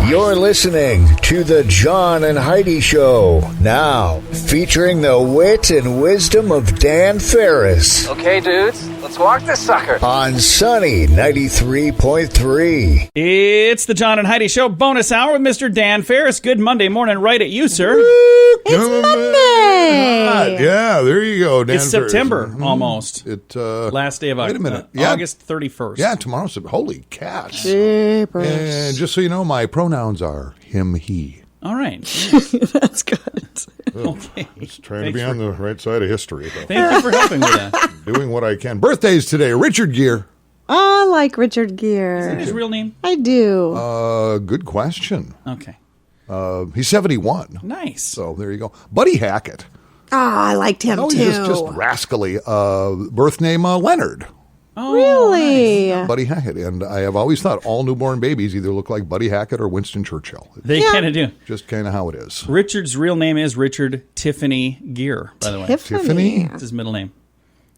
You're listening to the John and Heidi Show, now featuring the wit and wisdom of Dan Farris. Okay, dudes, let's walk this sucker. On Sunny 93.3. It's the John and Heidi Show bonus hour with Mr. Dan Farris. Good Monday morning right at you, sir. It's Monday. Yeah, there you go, Dan. It's September, almost. Last day of wait a minute. Yeah. August 31st. Yeah, tomorrow's holy cats. Jeepers. And just so you know, my pronouns are him, he. All right. That's good. Okay. Just trying to be on the right side of history, though. Thank you for helping with that. Doing what I can. Birthdays today, Richard Gere. I like Richard Gere. Is that his real name? I do. Good question. Okay. He's 71. Nice. So there you go. Buddy Hackett. Oh, I liked him No, too. he's just rascally. Birth name Leonard. Oh, Really? nice. Buddy Hackett. And I have always thought all newborn babies either look like Buddy Hackett or Winston Churchill. They kind of do. Just kind of how it is. Richard's real name is Richard Tiffany Gere, by the way. Tiffany? That's his middle name.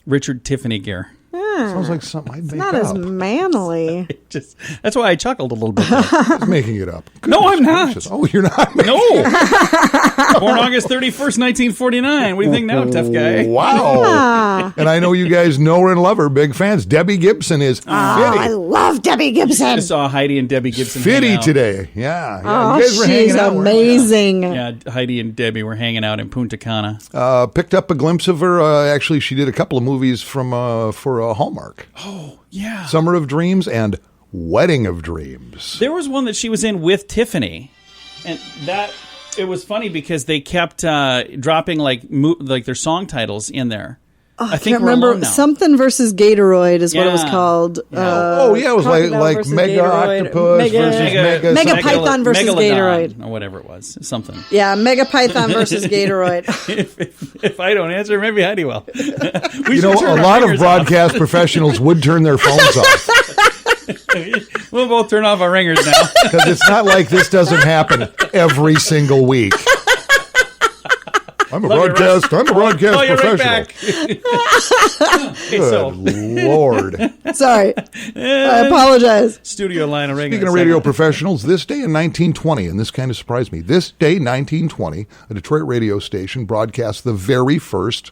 Richard Tiffany Gere. Sounds like something I'd make Not up. as manly. That's why I chuckled a little bit. He's making it up. No, I'm not. Gracious. Oh, you're not making No. Born August 31st, 1949. What do you think now, tough guy? Wow. Yeah. And I know you guys know her and love her. Big fans. Debbie Gibson is I fitty. love Debbie Gibson. I saw Heidi and Debbie Gibson hang Fitty out. today. Yeah. Oh, you guys were she's hanging out. amazing. Yeah, Heidi and Debbie were hanging out in Punta Cana. Picked up a glimpse of her. Actually, she did a couple of movies for Hallmark. Oh, yeah. Summer of Dreams and Wedding of Dreams. There was one that she was in with Tiffany, and that it was funny because they kept dropping like their song titles in there. I think can't we're remember. alone now. Something versus Gatoroid is what it was Yeah. called. It was Crocodile like versus Mega Gatoroid. Octopus versus Mega Mega something. Python versus Megalodon, Gatoroid. or whatever it was. Something. Yeah, Mega Python versus Gatoroid. if I don't answer, maybe Heidi will. You know, a lot of broadcast professionals would turn their phones off. We'll both turn off our ringers now. Because it's not like this doesn't happen every single week. I'm a broadcast professional. Oh, you're right back. Okay, Good Lord. Sorry. I apologize. Studio line of ringers. Speaking of radio professionals, this day in 1920, and this kind of surprised me, this day, 1920, a Detroit radio station broadcast the very first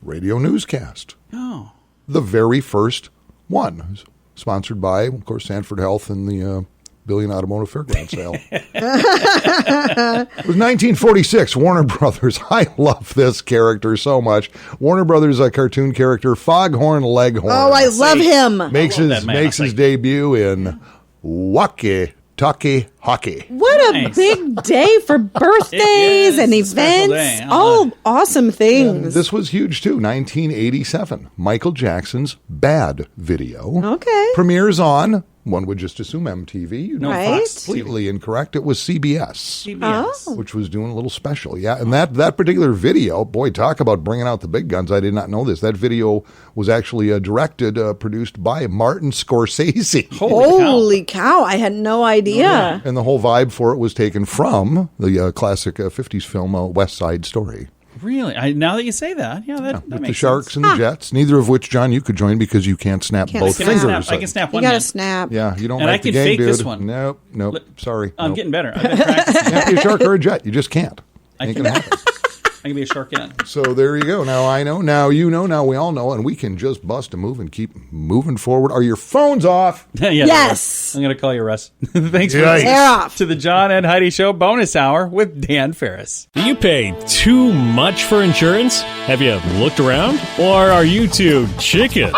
radio newscast. Oh. The very first one. Sponsored by, of course, Sanford Health and the Billion Automotive Fairground sale. It was 1946. Warner Brothers. I love this character so much. Warner Brothers, a cartoon character, Foghorn Leghorn. Oh, I love him. Makes that his debut in Walkie Talkie Hockey. What a Nice. big day for birthdays is and a special events. day. All awesome things. This was huge too. 1987. Michael Jackson's Bad video. Okay. Premieres on, one would just assume MTV. No, Right? Fox. Completely incorrect. It was CBS. CBS. Oh. Which was doing a little special. Yeah, and that particular video, boy, talk about bringing out the big guns. I did not know this. That video was actually produced by Martin Scorsese. Holy cow. I had no idea. And the whole vibe for it was taken from the classic 50s film West Side Story. Really? Now that you say that, that With makes the Sharks sense. and the Jets, neither of which, John, you could join because you can't snap Can't both snap. fingers. I can snap You one got to hand. snap. Yeah, you don't And I like the can game, fake dude. this one. Nope. Sorry. I'm nope. getting better. I've been practicing. You can't be a shark or a jet. You just can't. Ain't can- gonna happen. I can be a shark in. So there you go. Now I know. Now you know. Now we all know, and we can just bust a move and keep moving forward. Are your phones off? Yeah, Yes. I'm going to call you Russ. Thanks for Yikes. listening They're off. to the John and Heidi Show bonus hour with Dan Farris. Do you pay too much for insurance? Have you looked around? Or are you too chicken?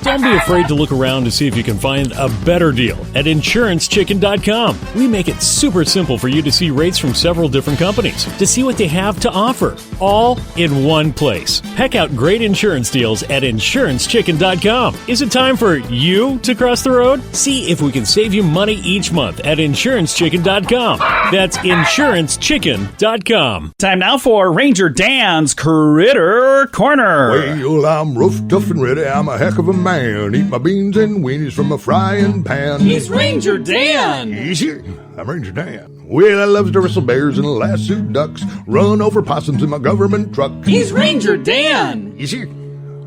Don't be afraid to look around to see if you can find a better deal at InsuranceChicken.com. We make it super simple for you to see rates from several different companies, to see what they have to offer, all in one place. Peck out great insurance deals at InsuranceChicken.com. Is it time for you to cross the road? See if we can save you money each month at InsuranceChicken.com. That's InsuranceChicken.com. Time now for Ranger Dan's Critter Corner. Well, I'm rough, tough, and ready. I'm a heck of a man. Eat my beans and weenies from a frying pan. He's Ranger Dan. Easy. I'm Ranger Dan. Well, I loves to wrestle bears and lasso ducks. Run over possums in my government truck. He's Ranger Dan. Easy.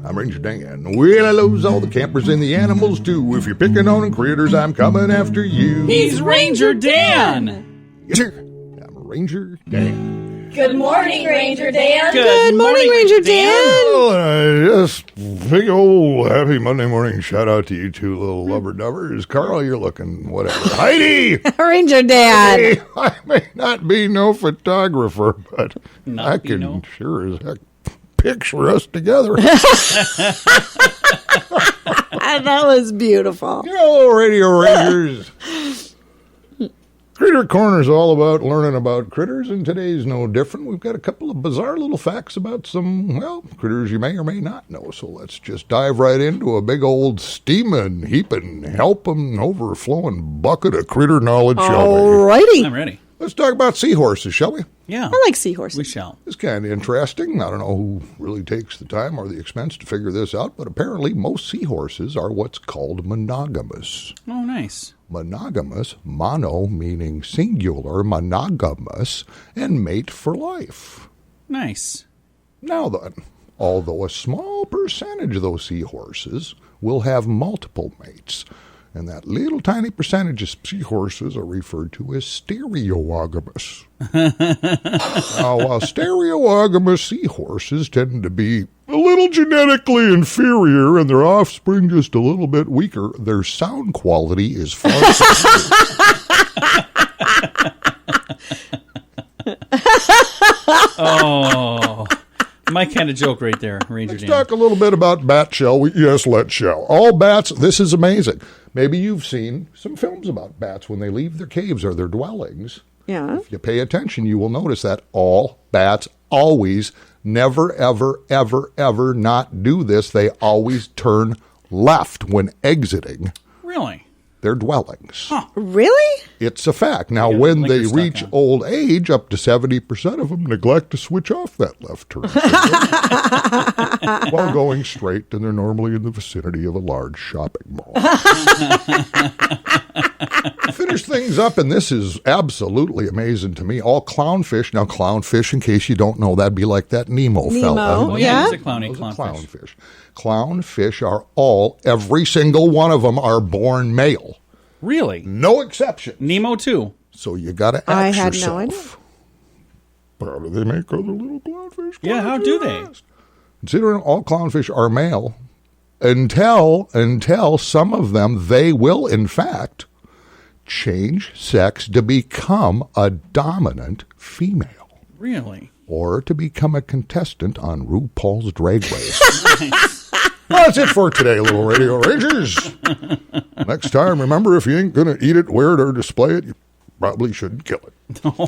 I'm Ranger Dan. Well, I loves all the campers and the animals too. If you're picking on critters, I'm coming after you. He's Ranger Dan. Yes, sir. I'm Ranger Dan. Good morning, Ranger Dan. Good morning, Ranger Dan. Oh, and I just big old happy Monday morning shout out to you two little lubber dubbers. Carl, you're looking whatever. Heidi! Ranger Dan. Hey, I may not be no photographer, but I can sure as heck picture us together. That was beautiful. Hello, Radio Rangers. Critter Corner is all about learning about critters, and today's no different. We've got a couple of bizarre little facts about some, well, critters you may or may not know. So let's just dive right into a big old steaming, heaping, helping, overflowing bucket of critter knowledge, shall we? Alrighty. I'm ready. Let's talk about seahorses, shall we? Yeah. I like seahorses. We shall. It's kind of interesting. I don't know who really takes the time or the expense to figure this out, but apparently most seahorses are what's called monogamous. Oh, nice. Monogamous, mono meaning singular, monogamous, and mate for life. Nice. Now then, although a small percentage of those seahorses will have multiple mates, and that little tiny percentage of seahorses are referred to as stereogamous. Now, while stereogamous seahorses tend to be a little genetically inferior and their offspring just a little bit weaker, their sound quality is far superior. Oh, my kind of joke right there, Ranger Let's Dan. talk a little bit about bat shell. Yes, let's shall. All bats, this is amazing. Maybe you've seen some films about bats when they leave their caves or their dwellings. Yeah. If you pay attention, you will notice that all bats always, never, ever, ever, ever not do this. They always turn left when exiting Really? their dwellings. Really? It's a fact. Now, when like they you're stuck reach on. old age, up to 70% of them neglect to switch off that left turn while going straight, and they're normally in the vicinity of a large shopping mall. Finish things up, and this is absolutely amazing to me. All clownfish. Now, clownfish, in case you don't know, that'd be like that Nemo fella. Oh, Yeah. He's a clowny Those are clownfish. Clownfish are every single one of them are born male. Really? No exception. Nemo too. So you got to ask I had yourself, no idea. how do they make other little clownfish? Yeah, how do they? Considering all clownfish are male, until some of them, they will, in fact, change sex to become a dominant female Really? or to become a contestant on RuPaul's Drag Race. Nice. Well, that's it for today, little Radio Rangers. Next time, remember, if you ain't going to eat it, wear it, or display it, you probably shouldn't kill it.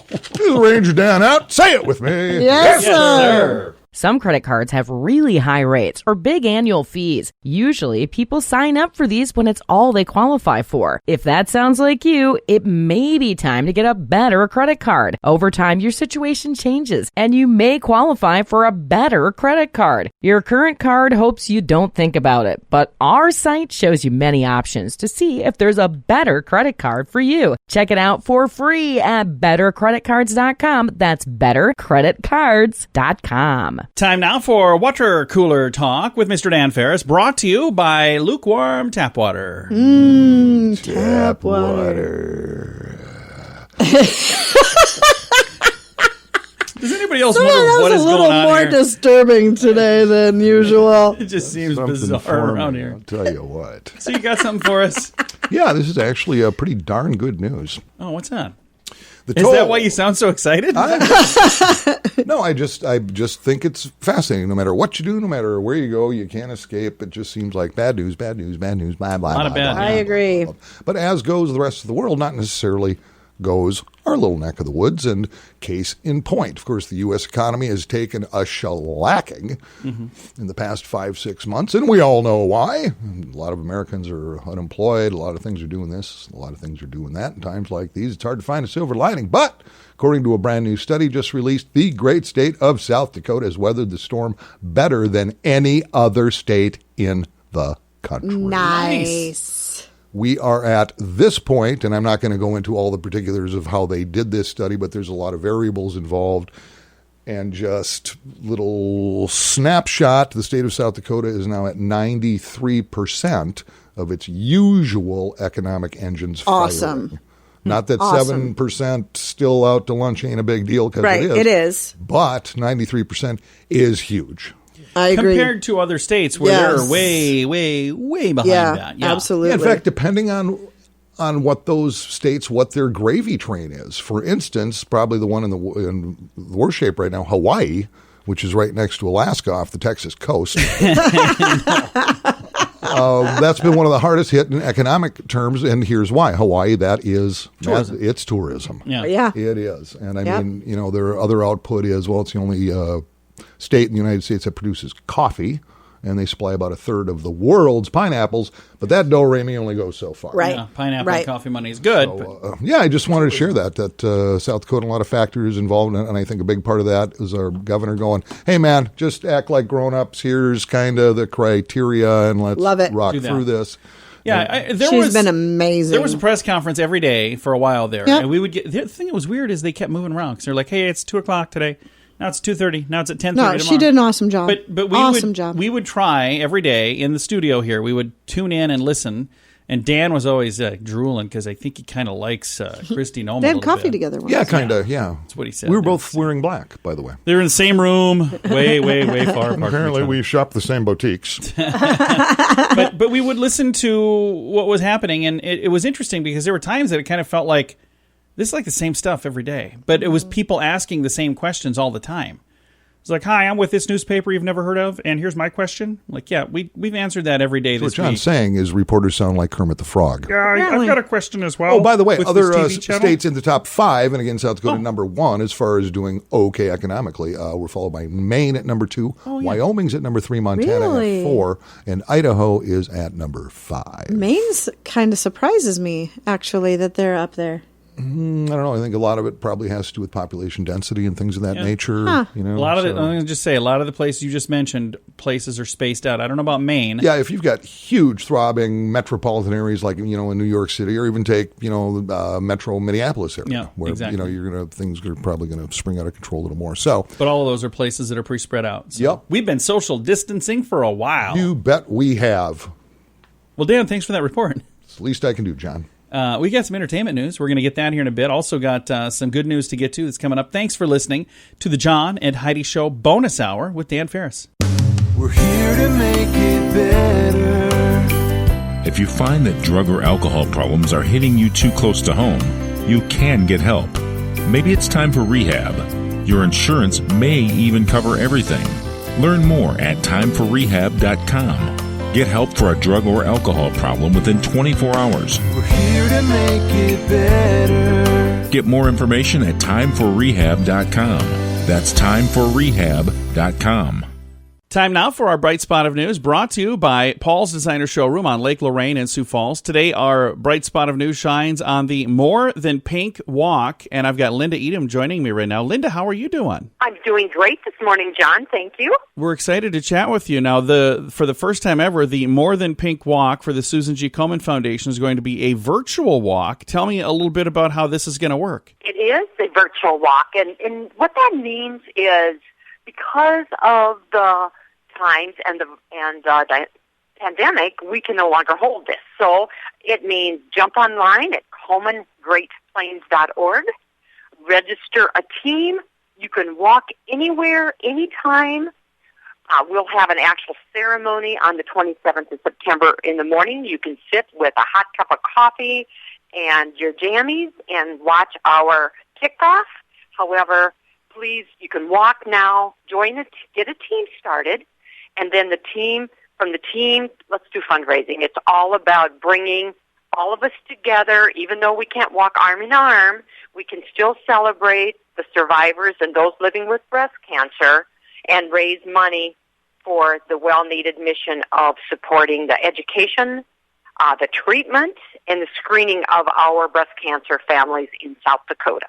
This is Ranger Dan out. Say it with me. Yes, sir. Some credit cards have really high rates or big annual fees. Usually, people sign up for these when it's all they qualify for. If that sounds like you, it may be time to get a better credit card. Over time, your situation changes, and you may qualify for a better credit card. Your current card hopes you don't think about it, but our site shows you many options to see if there's a better credit card for you. Check it out for free at bettercreditcards.com. That's bettercreditcards.com. Time now for Water Cooler Talk with Mr. Dan Farris, brought to you by Lukewarm Tap Water. Tap water. Does anybody else Some of wonder that's what a is little going on more here? disturbing today than usual. It just seems Something bizarre for me, around here. I'll tell you what. So you got something for us? Yeah, this is actually a pretty darn good news. Oh, what's that? The Is that why you sound so excited? No, I just think it's fascinating. No matter what you do, no matter where you go, you can't escape. It just seems like bad news, bad news, bad news, blah, blah, A lot of blah, bad blah, news. I agree. But as goes the rest of the world, not necessarily goes our little neck of the woods. And case in point, of course, the U.S. economy has taken a shellacking in the past 5-6 months, and we all know why. A lot of Americans are unemployed. A lot of things are doing this. A lot of things are doing that. In times like these, it's hard to find a silver lining. But according to a brand new study just released, the great state of South Dakota has weathered the storm better than any other state in the country. Nice. We are at this point, and I'm not going to go into all the particulars of how they did this study, but there's a lot of variables involved. And just little snapshot, the state of South Dakota is now at 93% of its usual economic engines Awesome. firing. Not that Awesome. 7% still out to lunch ain't a big deal, because Right, it is. it is. But 93% is huge. I agree. Compared to other states where they're way, way, way behind that. Yeah, absolutely. Yeah, in fact, depending on what those states, what their gravy train is. For instance, probably the one in the worst shape right now, Hawaii, which is right next to Alaska off the Texas coast. That's been one of the hardest hit in economic terms, and here's why. Hawaii, that is tourism. It's tourism. Yeah. It is. And I mean, their other output is, well, it's the only state in the United States that produces coffee, and they supply about a third of the world's pineapples, but that do-re-mi only goes so far. Right. Yeah, pineapple and coffee money is good. So, I just wanted to share that South Dakota, a lot of factors involved in it, and I think a big part of that is our governor going, hey, man, just act like grown-ups. Here's kind of the criteria, and let's rock through this. Yeah, she's been amazing. There was a press conference every day for a while there, Yep. and we would get. The thing that was weird is they kept moving around because they're like, "Hey, it's 2:00 today. Now it's 2:30. Now it's at 10:30 tomorrow." No, she did an awesome job. But we would try every day in the studio here. We would tune in and listen. And Dan was always drooling because I think he kind of likes Christy Noma. They had coffee together once. Yeah, kind of, yeah. That's what he said. We were both wearing black, by the way. They were in the same room, way, way, way far apart. Apparently, we shopped the same boutiques. but we would listen to what was happening, and it was interesting because there were times that it kind of felt like this is like the same stuff every day. But it was people asking the same questions all the time. It's like, hi, I'm with this newspaper you've never heard of, and here's my question. Like, yeah, we've answered that every day this week. What John's week. saying is reporters sound like Kermit the Frog. Yeah, I've got a question as well. Oh, by the way, with other this TV channel. states in the top 5, and again, South Dakota number 1 as far as doing okay economically. We're followed by Maine at number 2, Wyoming's at number 3, Montana at 4, and Idaho is at number 5. Maine's kind of surprises me, actually, that they're up there. I don't know. I think a lot of it probably has to do with population density and things of that nature. Huh. A lot of it. I'm going to just say a lot of the places you just mentioned, places are spaced out. I don't know about Maine. Yeah, if you've got huge, throbbing metropolitan areas like in New York City, or even take Metro Minneapolis area, where exactly. Things are probably going to spring out of control a little more. So, but all of those are places that are pretty spread out. So we've been social distancing for a while. You bet we have. Well, Dan, thanks for that report. It's the least I can do, John. We got some entertainment news. We're going to get that here in a bit. Also got some good news to get to that's coming up. Thanks for listening to the John and Heidi Show bonus hour with Dan Farris. We're here to make it better. If you find that drug or alcohol problems are hitting you too close to home, you can get help. Maybe it's time for rehab. Your insurance may even cover everything. Learn more at timeforrehab.com. Get help for a drug or alcohol problem within 24 hours. We're here to make it better. Get more information at timeforrehab.com. That's timeforrehab.com. Time now for our bright spot of news, brought to you by Paul's Designer Showroom on Lake Lorraine in Sioux Falls. Today, our bright spot of news shines on the More Than Pink Walk, and I've got Linda Edom joining me right now. Linda, how are you doing? I'm doing great this morning, John. Thank you. We're excited to chat with you. Now, for the first time ever, the More Than Pink Walk for the Susan G. Komen Foundation is going to be a virtual walk. Tell me a little bit about how this is going to work. It is a virtual walk, and what that means is because of the times and the pandemic, we can no longer hold this. So it means jump online at ColemanGreatPlains.org, register a team. You can walk anywhere, anytime. We'll have an actual ceremony on the 27th of September in the morning. You can sit with a hot cup of coffee and your jammies and watch our kickoff. However, please, you can walk now, join it, get a team started. And then from the team, let's do fundraising. It's all about bringing all of us together. Even though we can't walk arm in arm, we can still celebrate the survivors and those living with breast cancer and raise money for the well-needed mission of supporting the education, the treatment, and the screening of our breast cancer families in South Dakota.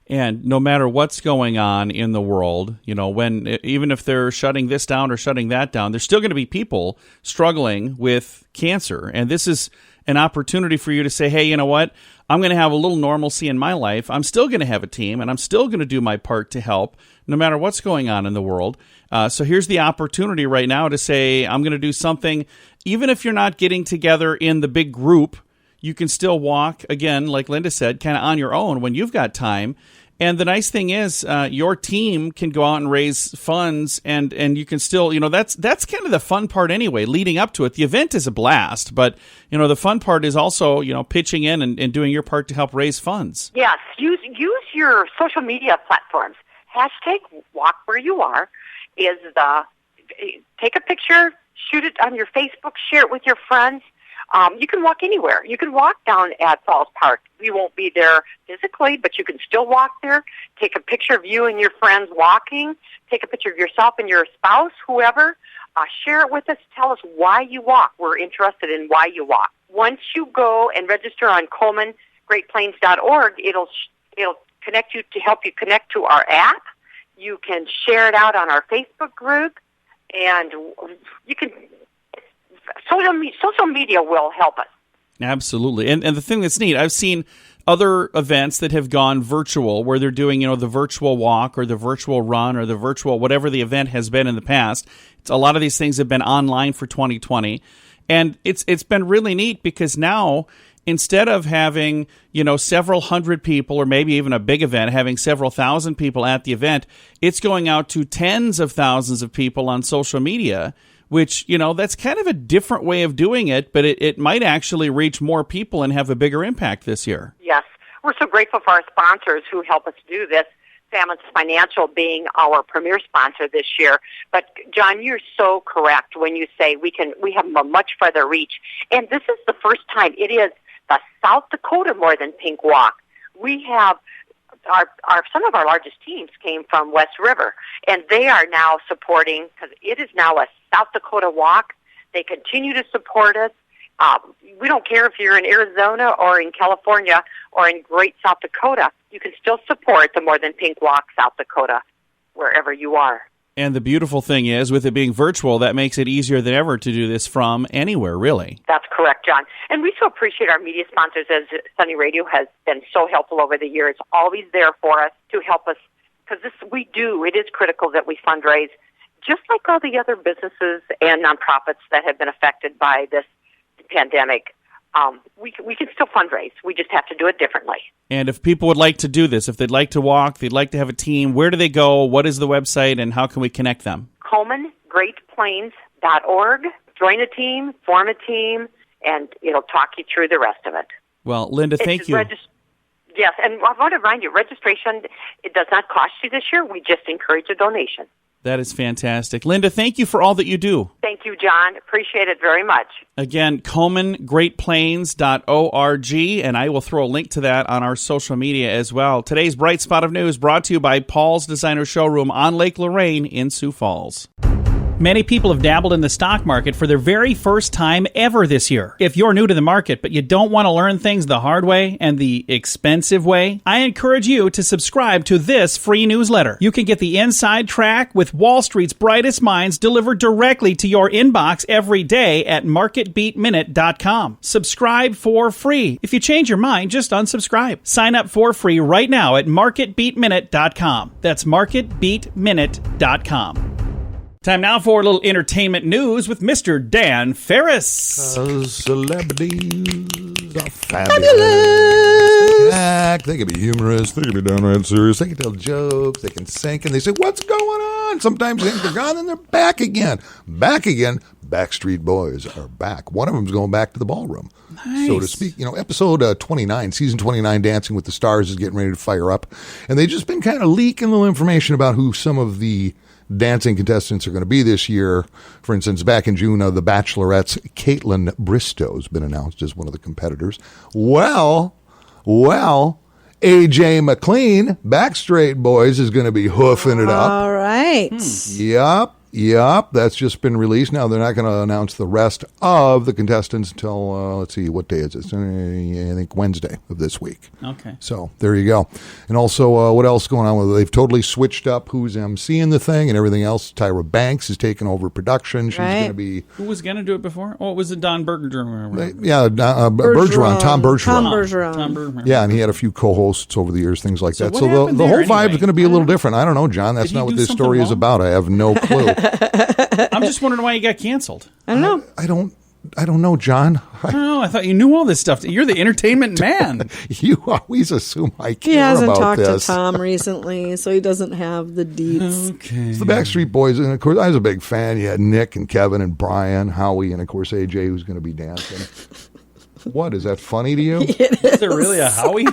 And no matter what's going on in the world, even if they're shutting this down or shutting that down, there's still going to be people struggling with cancer. And this is an opportunity for you to say, hey, you know what? I'm going to have a little normalcy in my life. I'm still going to have a team, and I'm still going to do my part to help no matter what's going on in the world. So here's the opportunity right now to say, I'm going to do something. Even if you're not getting together in the big group, you can still walk, again, like Linda said, kind of on your own when you've got time. And the nice thing is your team can go out and raise funds, and you can still, that's kind of the fun part anyway, leading up to it. The event is a blast, but, the fun part is also, pitching in and doing your part to help raise funds. Yes, use your social media platforms. Hashtag walk where you are take a picture, shoot it on your Facebook, share it with your friends. You can walk anywhere. You can walk down at Falls Park. We won't be there physically, but you can still walk there. Take a picture of you and your friends walking. Take a picture of yourself and your spouse, whoever. Share it with us. Tell us why you walk. We're interested in why you walk. Once you go and register on ColemanGreatPlains.org, it'll connect you to help you connect to our app. You can share it out on our Facebook group, and you can. Social media will help us. Absolutely. And the thing that's neat, I've seen other events that have gone virtual where they're doing, the virtual walk or the virtual run or the virtual whatever the event has been in the past. A lot of these things have been online for 2020. And it's been really neat because now, instead of having, several hundred people or maybe even a big event, having several thousand people at the event, it's going out to tens of thousands of people on social media, which, that's kind of a different way of doing it, but it might actually reach more people and have a bigger impact this year. Yes. We're so grateful for our sponsors who help us do this, Famines Financial being our premier sponsor this year. But, John, you're so correct when you say we have a much further reach. And this is the first time it is the South Dakota More Than Pink Walk. We have some of our largest teams came from West River, and they are now supporting, because it is now a South Dakota walk. They continue to support us. We don't care if you're in Arizona or in California or in Great South Dakota. You can still support the More Than Pink Walk South Dakota, wherever you are. And the beautiful thing is, with it being virtual, that makes it easier than ever to do this from anywhere, really. That's correct, John. And we so appreciate our media sponsors, as Sunny Radio has been so helpful over the years, always there for us to help us, because it is critical that we fundraise, just like all the other businesses and nonprofits that have been affected by this pandemic. We can still fundraise. We just have to do it differently. And if people would like to do this, if they'd like to walk, they'd like to have a team, where do they go? What is the website, and how can we connect them? ColemanGreatPlains.org. Join a team, form a team, and it'll talk you through the rest of it. Well, Linda, thank you. Yes, and I want to remind you, registration, it does not cost you this year. We just encourage a donation. That is fantastic. Linda, thank you for all that you do. Thank you, John. Appreciate it very much. Again, ColemanGreatPlains.org, and I will throw a link to that on our social media as well. Today's Bright Spot of News brought to you by Paul's Designer Showroom on Lake Lorraine in Sioux Falls. Many people have dabbled in the stock market for their very first time ever this year. If you're new to the market, but you don't want to learn things the hard way and the expensive way, I encourage you to subscribe to this free newsletter. You can get the inside track with Wall Street's brightest minds delivered directly to your inbox every day at MarketBeatMinute.com. Subscribe for free. If you change your mind, just unsubscribe. Sign up for free right now at MarketBeatMinute.com. That's MarketBeatMinute.com. Time now for a little entertainment news with Mr. Dan Farris. Celebrities are fabulous. They can act, they can be humorous, they can be downright serious, they can tell jokes, they can sink, and they say, what's going on? Sometimes they think they're gone, and they're back again. Back again. Backstreet Boys are back. One of them's going back to the ballroom, so to speak. Episode 29, season 29, Dancing with the Stars, is getting ready to fire up. And they've just been kind of leaking a little information about who some of the dancing contestants are going to be this year. For instance, back in June, The Bachelorette's Caitlin Bristow has been announced as one of the competitors. Well, AJ McLean, Backstreet Boys, is going to be hoofing it up. All right. Yep. That's just been released. Now, they're not going to announce the rest of the contestants until, let's see, what day is this? I think Wednesday of this week. Okay. So there you go. And also, what else going on with it? They've totally switched up who's emceeing the thing and everything else. Tyra Banks is taking over production. She's going to be... Who was going to do it before? Oh, it was Don Bergeron. Bergeron. Tom Bergeron. Yeah, and he had a few co-hosts over the years, things like that. So the whole vibe is going to be a little different. I don't know, John. That's not what this story is about. I have no clue. I'm just wondering why he got canceled. I don't know. I don't I don't know, John. Oh, I thought you knew all this stuff. You're the entertainment man. You always assume I care He hasn't about talked this. to Tom recently, so he doesn't have the deets. Okay. It's the Backstreet Boys, and of course, I was a big fan. You had Nick and Kevin and Brian, Howie, and of course AJ, who's going to be dancing. What, is that funny to you? Is there really a Howie?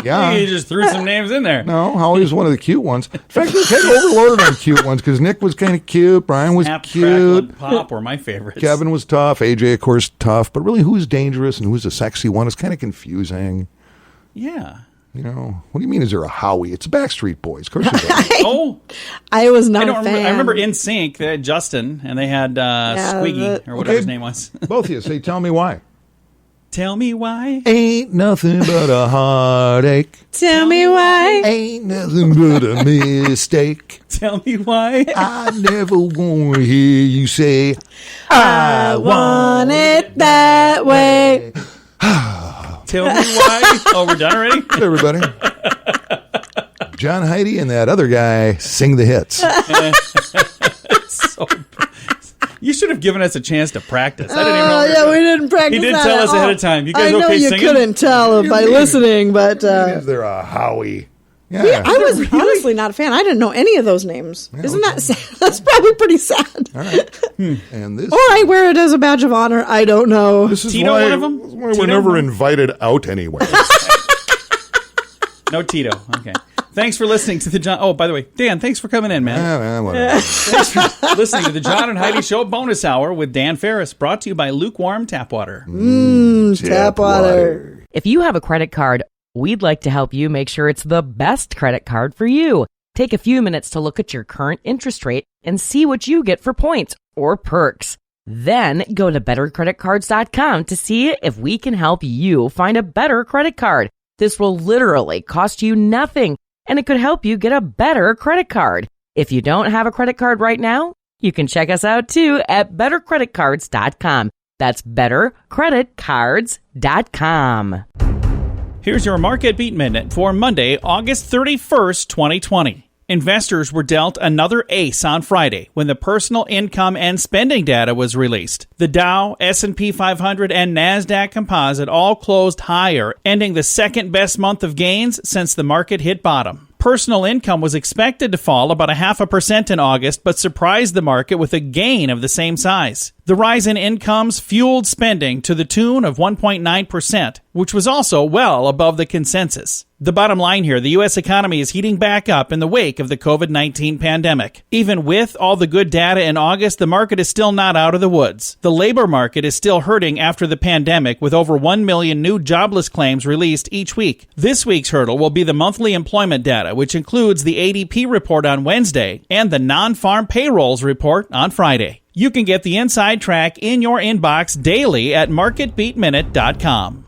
Yeah. You just threw some names in there. No, Howie was one of the cute ones. In fact, we kind of overloaded on cute ones because Nick was kind of cute, Brian was Snap, cute, Crackle, and Pop were my favorites. Kevin was tough, AJ, of course, tough. But really, who's dangerous and who's the sexy one is kind of confusing. Yeah. You know, what do you mean? Is there a Howie? It's Backstreet Boys. Of course, there's a I was not a fan. I remember NSYNC. They had Justin, and they had Squiggy, or whatever his name was. Both of you say, "Tell me why." Tell me why. Ain't nothing but a heartache. Tell me why. Ain't nothing but a mistake. Tell me why. I never want to hear you say, I want it that way. Tell me why. Oh, we're done already? Everybody. John Heidi and that other guy sing the hits. You should have given us a chance to practice. I didn't even know. Yeah, we didn't practice. He did that tell at us ahead all. of time. You guys I know okay you singing? couldn't tell by listening, but Is there a Howie? yeah, I was honestly not a fan. I didn't know any of those names. Isn't that sad? That's probably pretty sad. All right. And this, Or I wear it as a badge of honor. I don't know. this is Tito, why, one of them? this is why Tito? we're never invited out anywhere. No Tito. Okay. Thanks for listening to the John. Oh, by the way, Dan, thanks for coming in, man. Whatever. Thanks for listening to the John and Heidi Show bonus hour with Dan Farris, brought to you by Lukewarm Tap Water. Tap water. If you have a credit card, we'd like to help you make sure it's the best credit card for you. Take a few minutes to look at your current interest rate and see what you get for points or perks. Then go to bettercreditcards.com to see if we can help you find a better credit card. This will literally cost you nothing, and it could help you get a better credit card. If you don't have a credit card right now, you can check us out too at bettercreditcards.com. That's bettercreditcards.com. Here's your Market Beat Minute for Monday, August 31st, 2020. Investors were dealt another ace on Friday when the personal income and spending data was released. The Dow, S&P 500, and NASDAQ Composite all closed higher, ending the second best month of gains since the market hit bottom. Personal income was expected to fall about 0.5% in August, but surprised the market with a gain of the same size. The rise in incomes fueled spending to the tune of 1.9%, which was also well above the consensus. The bottom line here, the U.S. economy is heating back up in the wake of the COVID-19 pandemic. Even with all the good data in August, the market is still not out of the woods. The labor market is still hurting after the pandemic, with over 1 million new jobless claims released each week. This week's hurdle will be the monthly employment data, which includes the ADP report on Wednesday and the non-farm payrolls report on Friday. You can get the inside track in your inbox daily at marketbeatminute.com.